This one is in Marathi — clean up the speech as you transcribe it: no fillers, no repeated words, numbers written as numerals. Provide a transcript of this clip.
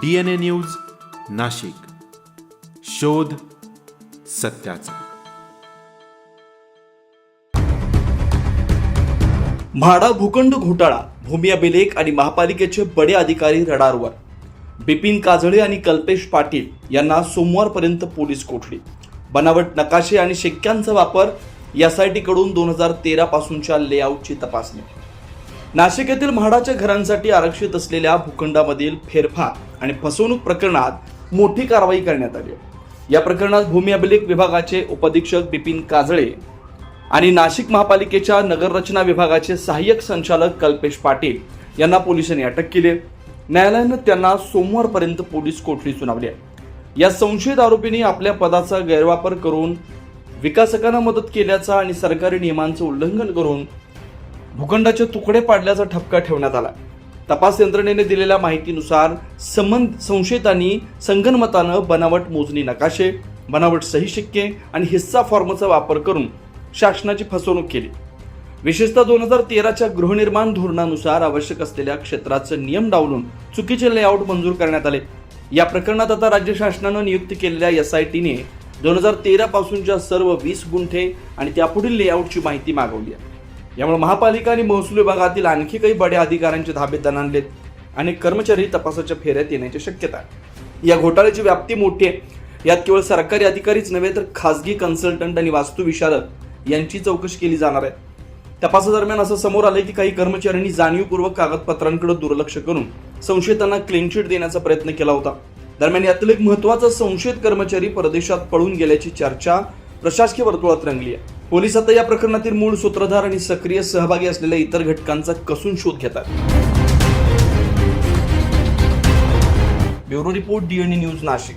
DNA न्यूज नाशिक, शोध सत्याचा। म्हाडा भूखंड घोटाळा, भूमी अभिलेख आणि महापालिकेचे बडे अधिकारी रडारवर। बिपिन काजळे आणि कल्पेश पाटील यांना सोमवारपर्यंत पोलीस कोठडी। बनावट नकाशे आणि शिक्क्यांचा वापर, SIT कडून 2013 पासूनच्या लेआउटची तपासणी। नाशिक येथील म्हाडाच्या घरांसाठी आरक्षित असलेल्या भूखंडामधील फेरफार आणि फसवणूक प्रकरणात मोठी कारवाई करण्यात आली। या प्रकरणात भूमी अभिलेख विभागाचे उपअधीक्षक बिपिन काजळे आणि नाशिक महापालिकेच्या नगररचना विभागाचे सहाय्यक संचालक कल्पेश पाटील यांना पोलिसांनी अटक केली। न्यायालयाने त्यांना सोमवारपर्यंत पोलीस कोठडी सुनावली आहे। या संशयित आरोपींनी आपल्या पदाचा गैरवापर करून विकासकांना मदत केल्याचा आणि सरकारी नियमांचे उल्लंघन करून भूखंडाचे तुकडे पाडल्याचा ठपका ठेवण्यात आला। तपास यंत्रणेने दिलेल्या माहितीनुसार संशयितांनी संगनमतानं बनावट मोजणी नकाशे, बनावट सही शिक्के आणि हिस्सा फॉर्मचा वापर करून शासनाची फसवणूक केली। विशेषतः 2013च्या गृहनिर्माण धोरणानुसार आवश्यक असलेल्या क्षेत्राचे नियम डावलून चुकीचे लेआउट मंजूर करण्यात आले। या प्रकरणात आता राज्य शासनाने नियुक्त केलेल्या SITने 2013 पासूनच्या सर्व 20 गुंठे आणि त्यापुढील लेआउटची माहिती मागवली आहे। यामुळे महापालिका आणि महसूल विभागातील आणखी काही बड्या अधिकाऱ्यांचे धाबे दणाणलेत आणि कर्मचारी तपासाच्या फेऱ्यात येण्याची शक्यता आहे। या घोटाळ्याची व्याप्ती मोठी आहे। यात केवळ सरकारी अधिकारीच नव्हे तर खासगी कन्सल्टंट आणि वास्तुविशारद यांची चौकशी केली जाणार आहे। तपासादरम्यान असं समोर आलंय की काही कर्मचाऱ्यांनी जाणीवपूर्वक कागदपत्रांकडे दुर्लक्ष करून संशयितांना क्लीन चिट देण्याचा प्रयत्न केला होता। दरम्यान यातील एक महत्त्वाचा संशयित कर्मचारी परदेशात पळून गेल्याची चर्चा प्रशासकीय वर्तुळात रंगली आहे। पोलीस आता या प्रकरणातील मूळ सूत्रधार आणि सक्रिय सहभागी असलेल्या इतर घटकांचा कसून शोध घेतात। Bureau report, DNA news Nashik.